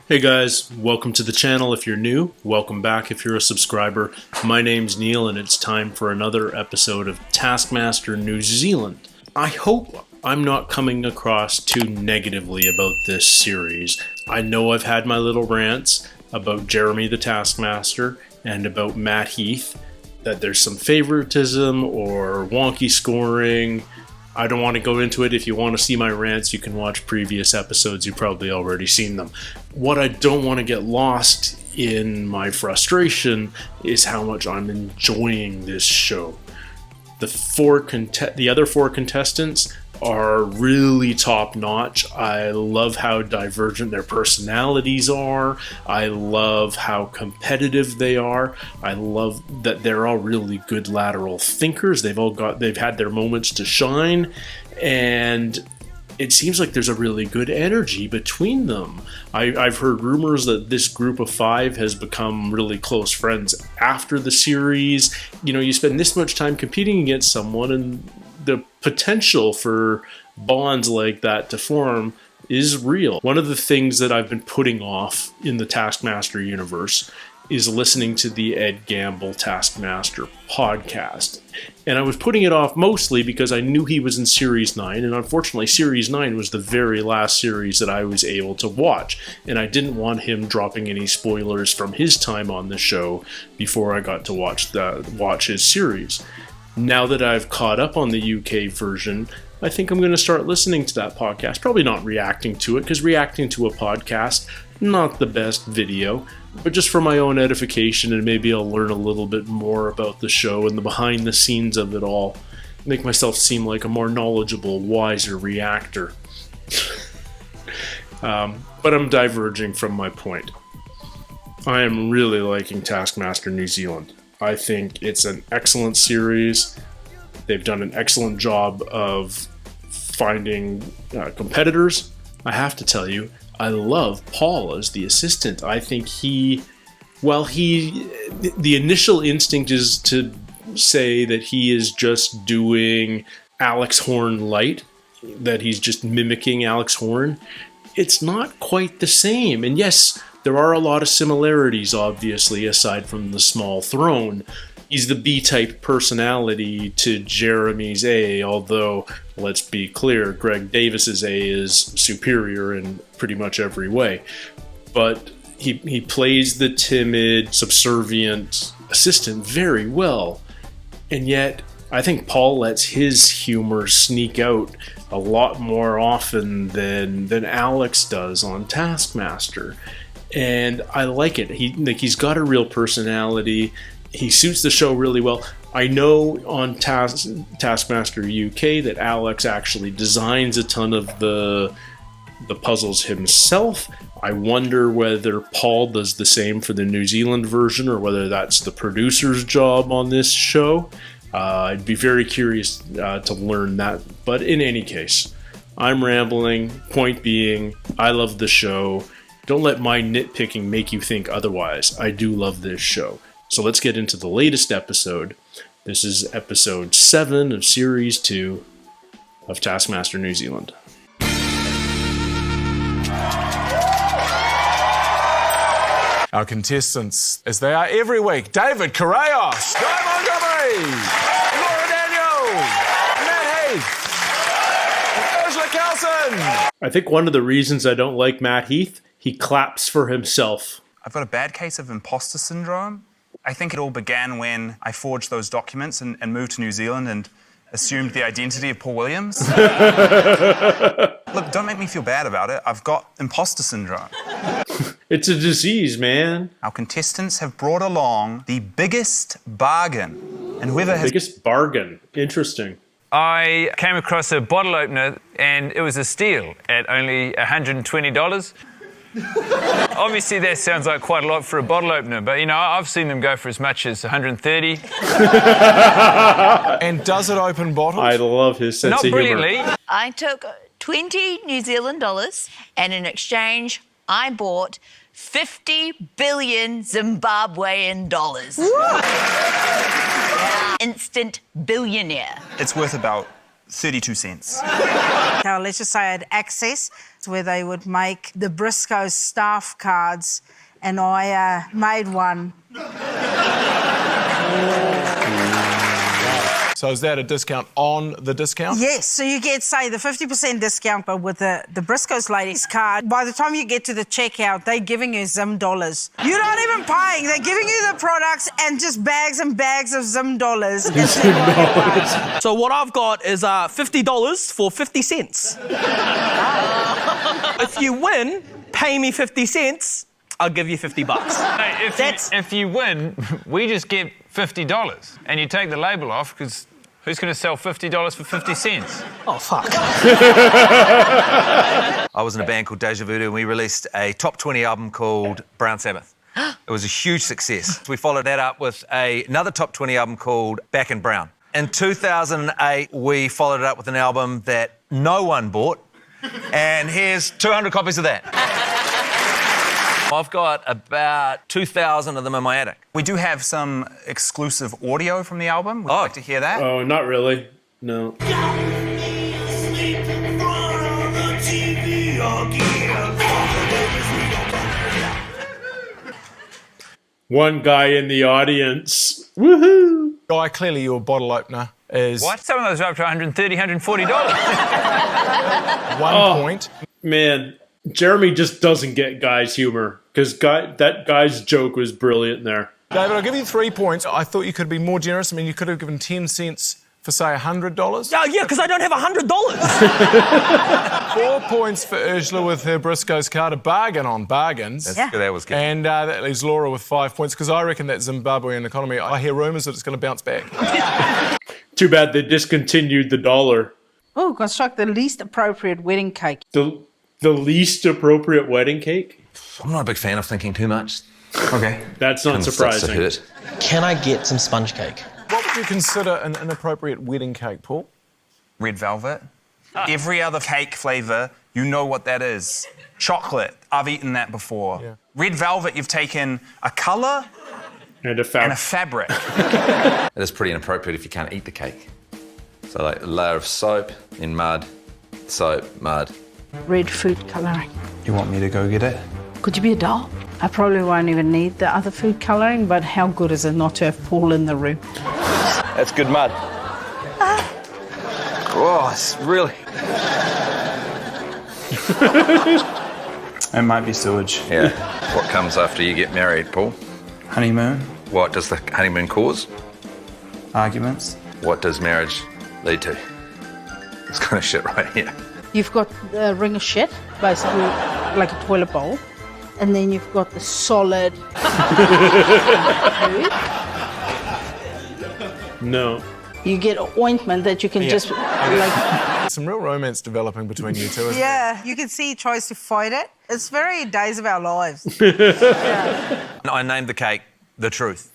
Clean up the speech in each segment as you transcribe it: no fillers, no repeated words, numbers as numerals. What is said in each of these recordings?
Hey guys, welcome to the channel if you're new, welcome back if you're a subscriber. My name's Neil and it's time for another episode of Taskmaster New Zealand. I hope I'm not coming across too negatively about this series. I know I've had my little rants about Jeremy the Taskmaster and about Matt Heath, that there's some favoritism or wonky scoring. I don't want to go into it. If you want to see my rants, you can watch previous episodes. You've probably already seen them. What I don't want to get lost in my frustration is how much I'm enjoying this show. The other four contestants are really top-notch. I love how divergent their personalities are. I love how competitive they are. I love that they're all really good lateral thinkers. They've had their moments to shine, and it seems like there's a really good energy between them. I've heard rumors that this group of five has become really close friends after the series. You know, you spend this much time competing against someone, and the potential for bonds like that to form is real. One of the things that I've been putting off in the Taskmaster universe is listening to the Ed Gamble Taskmaster podcast. And I was putting it off mostly because I knew he was in Series 9, and unfortunately Series 9 was the very last series that I was able to watch, and I didn't want him dropping any spoilers from his time on the show before I got to watch his series. Now that I've caught up on the UK version, I think I'm going to start listening to that podcast. Probably not reacting to it, because reacting to a podcast, not the best video, but just for my own edification, and maybe I'll learn a little bit more about the show and the behind the scenes of it all. Make myself seem like a more knowledgeable, wiser reactor. But I'm diverging from my point. I am really liking Taskmaster New Zealand. I think it's an excellent series. They've done an excellent job of finding competitors. I have to tell you, I love Paul as the assistant. I think the initial instinct is to say that he is just doing Alex Horne light, that he's just mimicking Alex Horne. It's not quite the same. And yes, there are a lot of similarities, obviously, aside from the small throne. He's the B-type personality to Jeremy's A, although, let's be clear, Greg Davis's A is superior in pretty much every way. But he plays the timid, subservient assistant very well. And yet, I think Paul lets his humor sneak out a lot more often than Alex does on Taskmaster. And I like it. He's got a real personality. He suits the show really well. I know on Taskmaster UK that Alex actually designs a ton of the puzzles himself. I wonder whether Paul does the same for the New Zealand version, or whether that's the producer's job on this show. I'd be very curious to learn that. But in any case, I'm rambling. Point being, I love the show. Don't let my nitpicking make you think otherwise. I do love this show. So let's get into the latest episode. This is episode 7 of Series 2 of Taskmaster New Zealand. Our contestants, as they are every week, David Correos, Guy Montgomery, Laura Daniel, Matt Heath, Ursula Carlson. I think one of the reasons I don't like Matt Heath, he claps for himself. I've got a bad case of imposter syndrome. I think it all began when I forged those documents and moved to New Zealand and assumed the identity of Paul Williams. Look, don't make me feel bad about it. I've got imposter syndrome. It's a disease, man. Our contestants have brought along the biggest bargain. And whoever has... Biggest bargain. Interesting. I came across a bottle opener and it was a steal at only $120. Obviously that sounds like quite a lot for a bottle opener, but you know, I've seen them go for as much as 130. And does it open bottles? I love his sense Not of humor. brilliantly. I took 20 New Zealand dollars and in exchange I bought 50 billion Zimbabwean dollars. Instant billionaire. It's worth about 32 cents. Now, let's just say I had access to where they would make the Briscoe staff cards, and I made one. So is that a discount on the discount? Yes, so you get, say, the 50% discount, but with the Briscoe's ladies card, by the time you get to the checkout, they're giving you Zim dollars. You're not even paying. They're giving you the products and just bags and bags of Zim dollars. So what I've got is $50 for 50 cents. If you win, pay me 50 cents, I'll give you $50. Hey, if you win, we just get $50 and you take the label off because who's going to sell $50 for 50 cents? Oh, fuck. I was in a band called Deja Voodoo and we released a top 20 album called Brown Sabbath. It was a huge success. We followed that up with another top 20 album called Back in Brown. In 2008, we followed it up with an album that no one bought, and here's 200 copies of that. I've got about 2,000 of them in my attic. We do have some exclusive audio from the album. Would you like to hear that? Oh, not really. No. One guy in the audience. Woohoo! Guy, clearly your bottle opener is What? Some of those are up to $130, $140. 1 point. Man, Jeremy just doesn't get Guy's humor because that guy's joke was brilliant there. David, I'll give you 3 points. I thought you could be more generous. I mean, you could have given 10 cents for, say, $100. Yeah, because I don't have $100. 4 points for Ursula with her Briscoe's card, a bargain on bargains. That was good. And that leaves Laura with 5 points, because I reckon that Zimbabwean economy, I hear rumours that it's going to bounce back. Too bad they discontinued the dollar. Oh, construct the least appropriate wedding cake. The least appropriate wedding cake? I'm not a big fan of thinking too much. Okay. That's not Starts to surprising. hurt. Can I get some sponge cake? What would you consider an inappropriate wedding cake, Paul? Red velvet. Every other cake flavour, you know what that is. Chocolate, I've eaten that before. Yeah. Red velvet, you've taken a colour And a and a fabric. It is pretty inappropriate if you can't eat the cake. So like a layer of soap, then mud, soap, mud. Red food colouring. You want me to go get it? Could you be a doll? I probably won't even need the other food colouring, but how good is it not to have Paul in the room? That's good mud. Oh, it's really... It might be sewage. Yeah. What comes after you get married, Paul? Honeymoon, What does the honeymoon cause? arguments. What does marriage lead to? This kind of shit right here. You've got the ring of shit, basically like a toilet bowl, and then you've got the solid food. No. You get ointment that you can just like. Some real romance developing between you two, isn't there? Yeah, you can see he tries to fight it. It's very Days of Our Lives. I named the cake The Truth.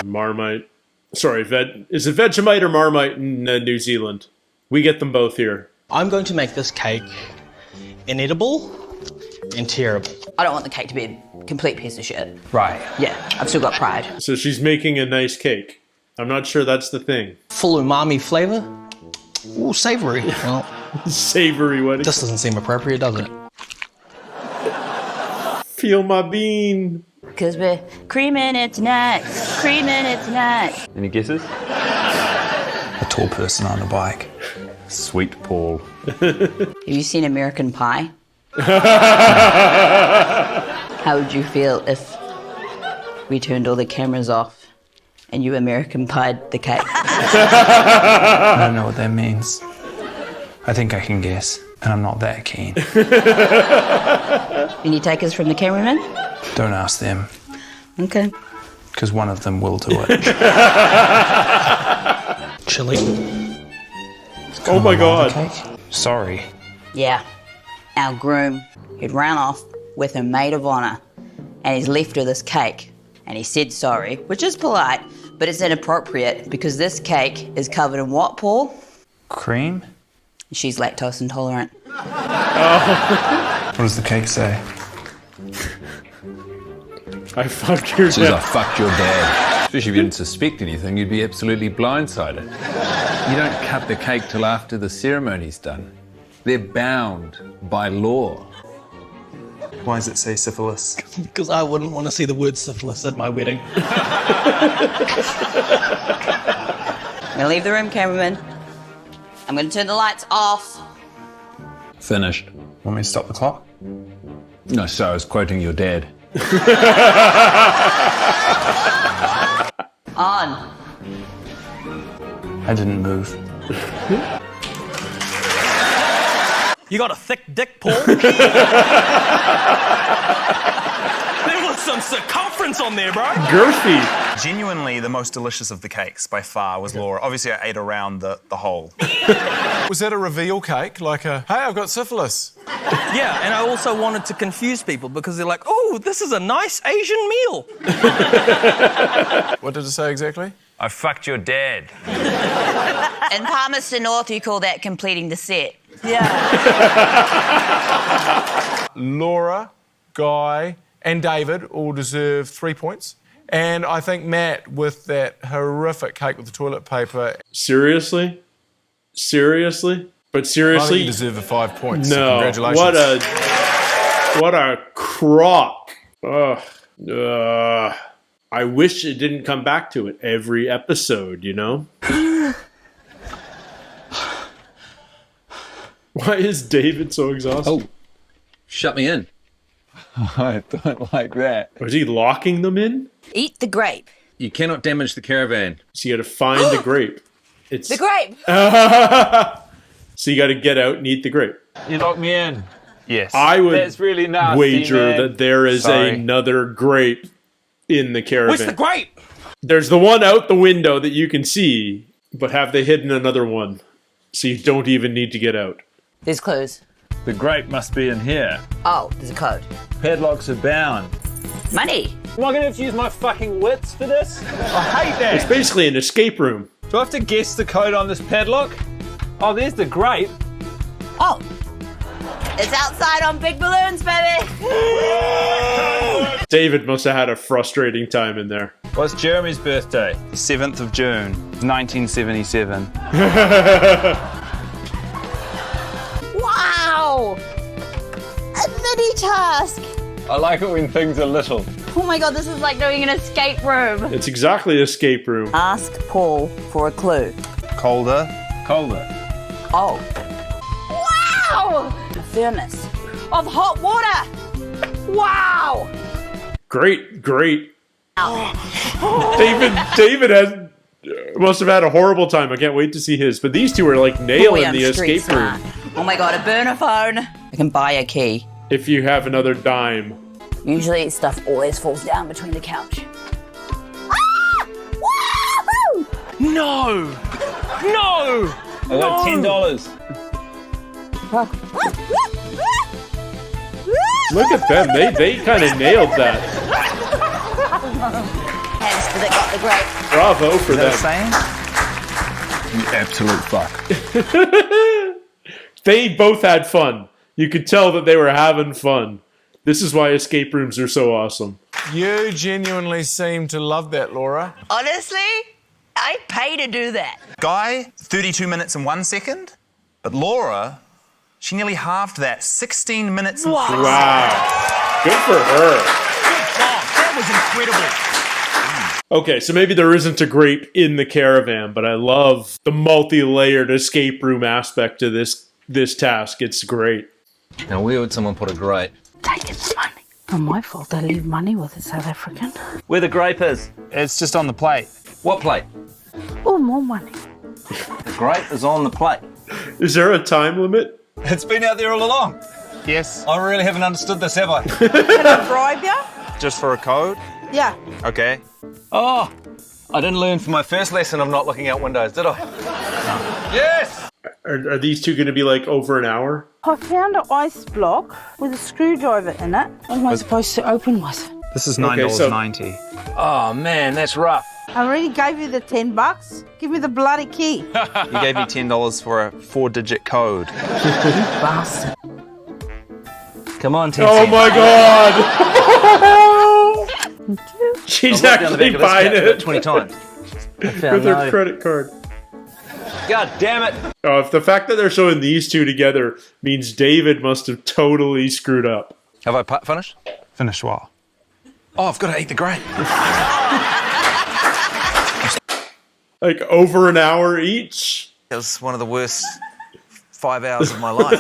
Marmite. Sorry, is it Vegemite or Marmite in New Zealand? We get them both here. I'm going to make this cake inedible and terrible. I don't want the cake to be a complete piece of shit. Right. Yeah, I've still got pride. So she's making a nice cake. I'm not sure that's the thing. Full umami flavour. Ooh, savoury. Well, Savory wedding. this doesn't seem appropriate, does it? Feel my bean. Because we're creaming it tonight. Creaming it tonight. Any guesses? A tall person on a bike. Sweet Paul. Have you seen American Pie? How would you feel if we turned all the cameras off and you American Pied the cake? I don't know what that means. I think I can guess, and I'm not that keen. Can you take us from the cameraman? Don't ask them, Okay. because one of them will do it. Chili. Oh my god. Sorry. Yeah. Our groom, he'd run off with her maid of honour and he's left her this cake. And he said sorry, which is polite, but it's inappropriate because this cake is covered in what, Paul? Cream? She's lactose intolerant. What does the cake say? I fucked your Says I dad. fucked your dad. Especially if you didn't suspect anything, you'd be absolutely blindsided. You don't cut the cake till after the ceremony's done. They're bound by law. Why does it say syphilis? Because I wouldn't want to see the word syphilis at my wedding. I'm gonna leave the room, cameraman. I'm gonna turn the lights off. Finished. Want me to stop the clock? No, so I was quoting your dad. On. I didn't move. You got a thick dick, Paul. There was some circumference on there, bro. Girthy. Genuinely, the most delicious of the cakes by far was Laura. Obviously, I ate around the whole. Was that a reveal cake? Like a, hey, I've got syphilis. Yeah, and I also wanted to confuse people because they're like, oh, this is a nice Asian meal. What did it say exactly? I fucked your dad. In Palmerston North, you call that completing the set. Yeah. Laura, Guy, and David all deserve 3 points. And I think Matt, with that horrific cake with the toilet paper, Seriously? Seriously? But I think seriously? you deserve the 5 points. So No. congratulations. What a crock. Ugh. I wish it didn't come back to it every episode, you know? Why is David so exhausted? Oh, shut me in. I don't like that. Was he locking them in? Eat the grape. You cannot damage the caravan. So you got to find the grape. It's The grape. So you got to get out and eat the grape. You locked me in. Yes. I would That's really nasty, wager man. that there is Sorry. another grape in the caravan. Where's the grape? There's the one out the window that you can see, but have they hidden another one so you don't even need to get out? There's clues. The grape must be in here. Oh, there's a code. Padlocks are bound. Money. Am I going to have to use my fucking wits for this? I hate that. It's basically an escape room. Do I have to guess the code on this padlock? Oh, there's the grape. Oh. It's outside on big balloons, baby. David must have had a frustrating time in there. What's Jeremy's birthday? 7th of June, 1977. Wow. A mini task. I like it when things are little. Oh my god, this is like doing an escape room. It's exactly an escape room. Ask Paul for a clue. Colder. Colder. Oh. Wow! A thermos of hot water. Wow! Great. David must have had a horrible time. I can't wait to see his. But these two are like nailing I'm the street escape room. smart. Oh my god, a burner phone. I can buy a key. If you have another dime. Usually stuff always falls down between the couch. Ah! Woo! No! No! I got $10. Look at them. They kind of nailed that. Hamster that got the grape. Bravo for them. Saying? You absolute fuck. They both had fun. You could tell that they were having fun. This is why escape rooms are so awesome. You genuinely seem to love that, Laura. Honestly, I pay to do that. Guy, 32 minutes and 1 second. But Laura, she nearly halved that. 16 minutes and 6 seconds. Wow. Good for her. That was incredible. Okay, so maybe there isn't a grape in the caravan, but I love the multi-layered escape room aspect to this task. It's great. Now, where would someone put a grape? Taking the money. Not my fault they leave money with a South African. Where the grape is? It's just on the plate. What plate? Oh, more money. The grape is on the plate. Is there a time limit? It's been out there all along. Yes. I really haven't understood this, have I? Can I bribe you? Just for a code? Yeah. Okay. Oh, I didn't learn from my first lesson of not looking out windows, did I? Yes! Are these two going to be like over an hour? I found an ice block with a screwdriver in it. What am I supposed to open with? This is Okay, so- $9.90. Oh, man, that's rough. I already gave you the $10. Give me the bloody key. You gave me $10 for a 4-digit code. Bastard. Come on, 10 Oh cents. my god! She's I've looked down the actually back of this buying cat it 20 times. with her credit card. God damn it. Oh, if the fact that they're showing these two together means David must have totally screwed up. Have I finished? Finished what? Oh, I've got to eat the grape. Like over an hour each. It was one of the worst 5 hours of my life.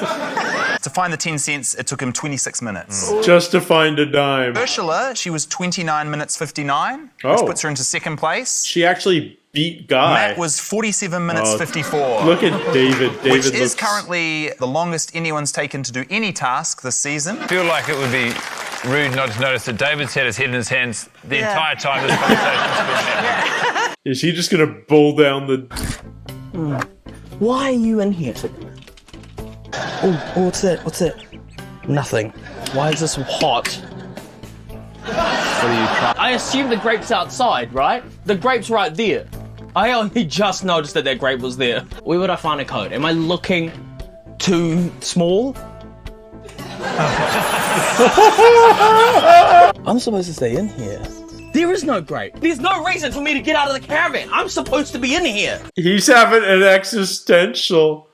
To find the 10 cents, it took him 26 minutes. Just to find a dime. Ursula, she was 29 minutes 59, which Oh. puts her into second place. She actually beat Guy. Matt was 47 minutes 54. Look at David. David which is looks... currently the longest anyone's taken to do any task this season. I feel like it would be rude not to notice that David's had his head in his hands the entire time this conversation's been happening. Is he just going to bull down the... Why are you in here? Oh, what's that? What's that? Nothing. Why is this hot? I assume the grape's outside, right? The grape's right there. I only just noticed that grape was there. Where would I find a code? Am I looking too small? I'm supposed to stay in here. There is no grape. There's no reason for me to get out of the caravan. I'm supposed to be in here. He's having an existential...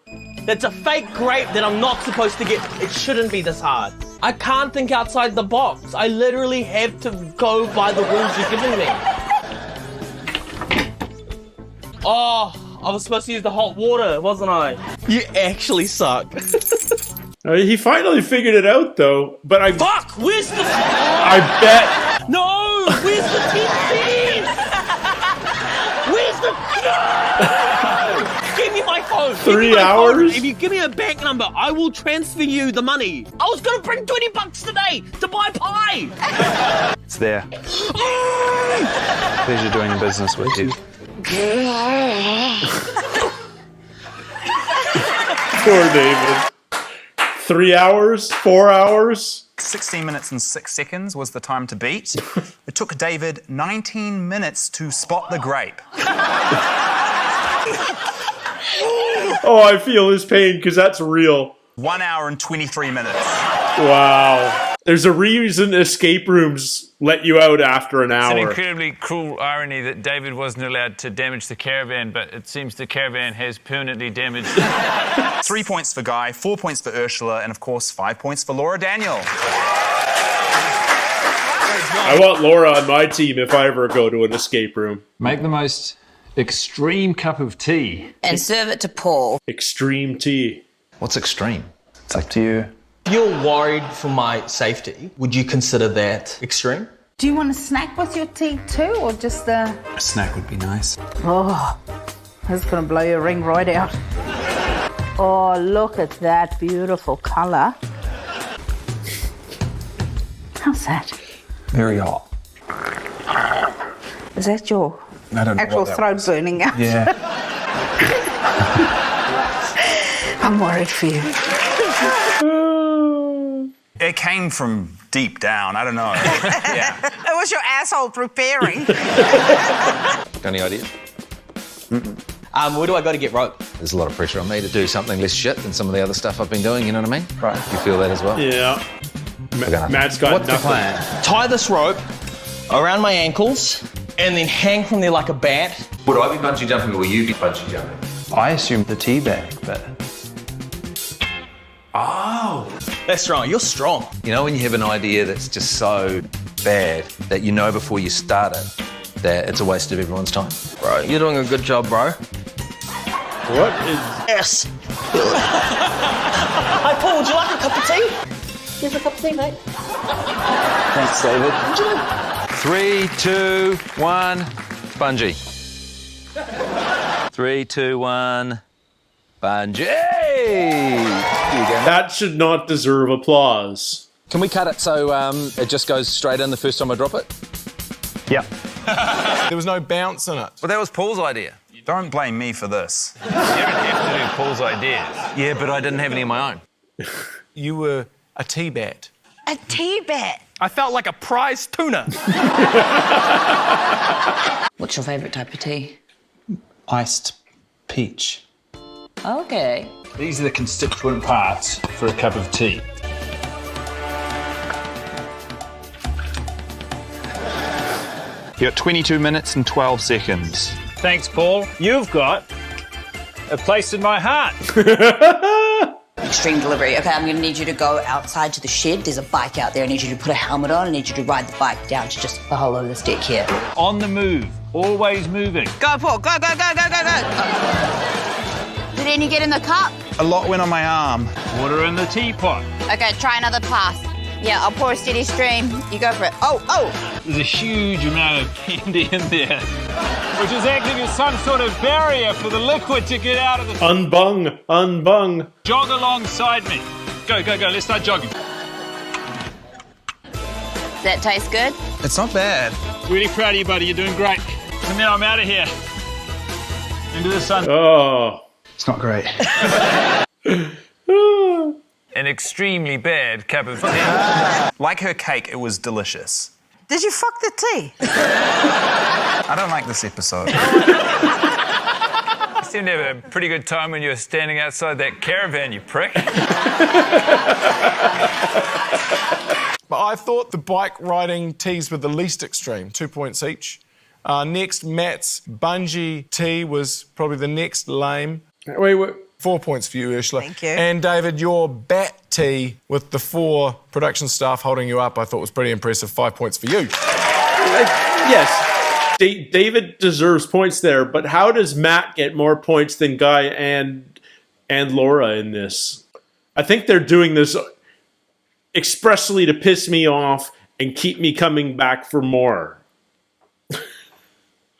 That's a fake grape that I'm not supposed to get. It shouldn't be this hard. I can't think outside the box. I literally have to go by the rules you're giving me. Oh, I was supposed to use the hot water, wasn't I? You actually suck. He finally figured it out, though. But I... Fuck! Where's the... I bet... No! Where's the 10 cents? Where's the... No! Give me my phone. 3 hours? If you give me a bank number, I will transfer you the money. I was gonna bring $20 today to buy pie. It's there. Pleasure doing business with you. Poor David. 3 hours? 4 hours? 16 minutes and 6 seconds was the time to beat. It took David 19 minutes to spot the grape. Oh, I feel his pain because that's real. 1 hour and 23 minutes. Wow. There's a reason escape rooms let you out after an It's an hour. incredibly cruel irony that David wasn't allowed to damage the caravan, but it seems the caravan has permanently damaged. 3 points for Guy, 4 points for Ursula, and of course 5 points for Laura Daniel. I want Laura on my team if I ever go to an escape room. Make the most extreme cup of tea. And serve it to Paul. Extreme tea. What's extreme? It's up to you. If you're worried for my safety, would you consider that extreme? Do you want a snack with your tea too, or just A snack would be nice. Oh, that's gonna blow your ring right out. Oh, look at that beautiful colour. How's that? Very hot. Is that your I don't know actual what that throat was. burning out? Yeah. I'm worried for you. It came from deep down. I don't know. Yeah. It was your asshole preparing. Got any idea? Where do I go to get rope? There's a lot of pressure on me to do something less shit than some of the other stuff I've been doing, you know what I mean? Right. You feel that as well? Yeah. Matt's got What's the nothing. plan? Tie this rope around my ankles and then hang from there like a bat. Would I be bungee jumping or will you be bungee jumping? I assumed the tea bag, but That's strong. You're strong. You know when you have an idea that's just so bad that you know before you start it that it's a waste of everyone's time? Bro, you're doing a good job, bro. What is... Yes. Hi, Paul, would you like a cup of tea? Here's a cup of tea, mate. thanks, David. 3, 2, 1, bungee. 3, 2, 1, bungee! Here you go. That should not deserve applause. Can we cut it so it just goes straight in the first time I drop it? Yeah. There was no bounce in it. Well, that was Paul's idea. Don't blame me for this. You don't have to do Paul's ideas. Yeah, but I didn't have any of my own. You were a tea bat. A tea bat. I felt like a prize tuna. What's your favourite type of tea? Iced peach. Okay. These are the constituent parts for a cup of tea. You're at 22 minutes and 12 seconds. Thanks, Paul. You've got a place in my heart. Extreme delivery. Okay, I'm going to need you to go outside to the shed. There's a bike out there. I need you to put a helmet on. I need you to ride the bike down to just the hollow of this deck here. On the move. Always moving. Go, Paul. Go, go, go, go, go, go. Did any get in the cup? A lot went on my arm. Water in the teapot. Okay, try another pass. Yeah, I'll pour a steady stream. You go for it. Oh, oh! There's a huge amount of candy in there, which is acting as some sort of barrier for the liquid to get out of the... Unbung, unbung. Jog alongside me. Go, go, go. Let's start jogging. Does that taste good? It's not bad. Really proud of you, buddy. You're doing great. And now I'm out of here. Into the sun. Oh. It's not great. An extremely bad cup of tea. Like her cake, it was delicious. Did you fuck the tea? I don't like this episode. You seemed to have a pretty good time when you were standing outside that caravan, you prick. But I thought the bike riding tees were the least extreme, 2 points each. Next, Matt's bungee tee was probably the next lame. Wait. 4 points for you, Ursula. Thank you. And David, your bat tee with the 4 production staff holding you up, I thought was pretty impressive. 5 points for you. Yes. David deserves points there, but how does Matt get more points than Guy and Laura in this? I think they're doing this expressly to piss me off and keep me coming back for more.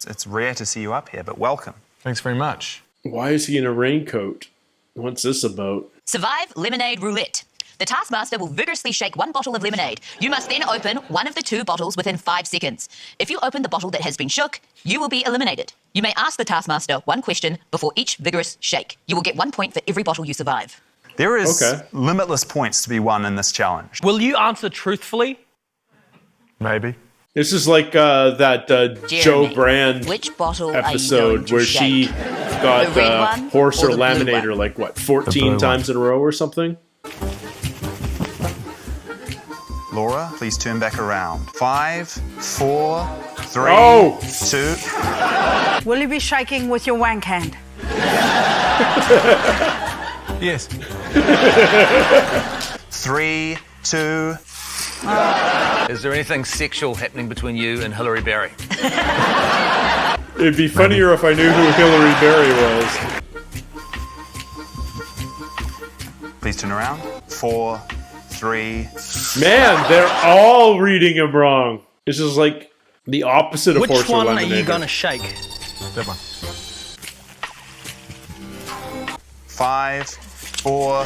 It's rare to see you up here, but welcome. Thanks very much. Why is he in a raincoat? What's this about? Survive Lemonade Roulette. The Taskmaster will vigorously shake one bottle of lemonade. You must then open one of the 2 bottles within 5 seconds. If you open the bottle that has been shook, you will be eliminated. You may ask the Taskmaster 1 question before each vigorous shake. You will get 1 point for every bottle you survive. There is limitless points to be won in this challenge. Will you answer truthfully? Maybe. This is like that Joe Brand Which bottle episode are you where going to she shake? got The red one horse or or the blue laminator one? like what, 14 times in a row or something? Laura, please turn back around. 5, 4, 3, Oh! 2. Will you be shaking with your wank hand? Yes. 3, 2. Is there anything sexual happening between you and Hilary Berry? It'd be funnier if I knew who Hillary Berry was. Please turn around. 4, 3. Man, they're all reading him wrong. This is like the opposite of Which horse or one are laminator. you gonna shake? That one. 5, 4.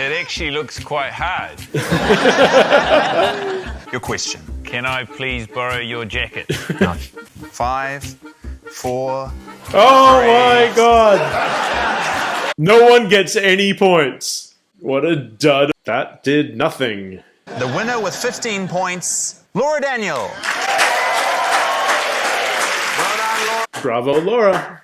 It actually looks quite hard. Your question. Can I please borrow your jacket? 5, 4. Oh my god! No one gets any points. What a dud. That did nothing. The winner with 15 points, Laura Daniel. Bravo, Laura.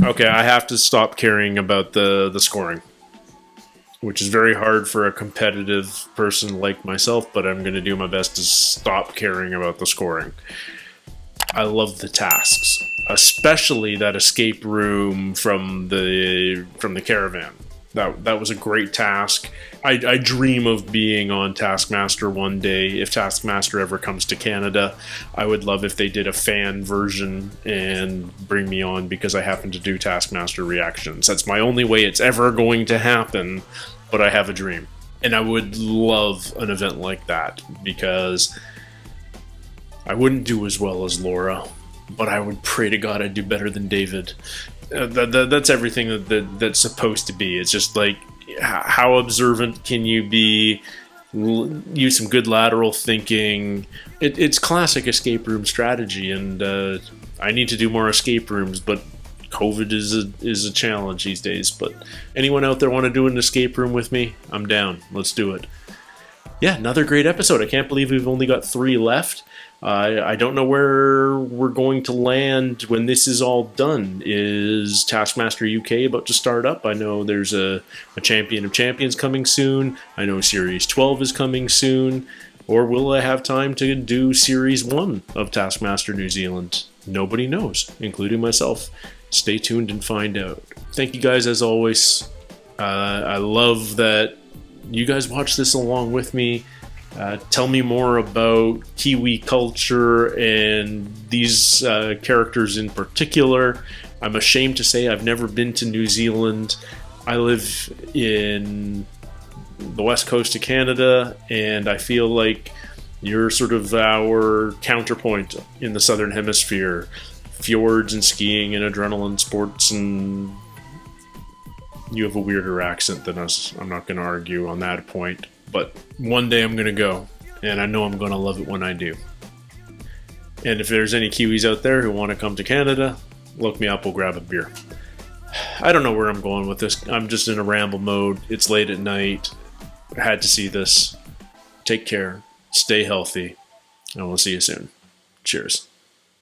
Okay, I have to stop caring about the scoring, which is very hard for a competitive person like myself, but I'm going to do my best to stop caring about the scoring. I love the tasks, especially that escape room from the caravan. That was a great task. I dream of being on Taskmaster one day. If Taskmaster ever comes to Canada, I would love if they did a fan version and bring me on because I happen to do Taskmaster reactions. That's my only way it's ever going to happen, but I have a dream. And I would love an event like that because I wouldn't do as well as Laura, but I would pray to God I'd do better than David. That's everything that's supposed to be. It's just like, how observant can you be? Use some good lateral thinking. It's classic escape room strategy, and I need to do more escape rooms, but COVID is a challenge these days. But anyone out there want to do an escape room with me? I'm down. Let's do it. Yeah, another great episode. I can't believe we've only got 3 left. I don't know where we're going to land when this is all done. Is Taskmaster UK about to start up? I know there's a Champion of Champions coming soon. I know Series 12 is coming soon. Or will I have time to do Series 1 of Taskmaster New Zealand? Nobody knows, including myself. Stay tuned and find out. Thank you guys as always. I love that you guys watch this along with me. Tell me more about Kiwi culture and these characters in particular. I'm ashamed to say I've never been to New Zealand. I live in the west coast of Canada, and I feel like you're sort of our counterpoint in the southern hemisphere. Fjords and skiing and adrenaline sports, and you have a weirder accent than us. I'm not going to argue on that point. But one day I'm going to go, and I know I'm going to love it when I do. And if there's any Kiwis out there who want to come to Canada, look me up, we'll grab a beer. I don't know where I'm going with this. I'm just in a ramble mode. It's late at night. I had to see this. Take care. Stay healthy. And we'll see you soon. Cheers.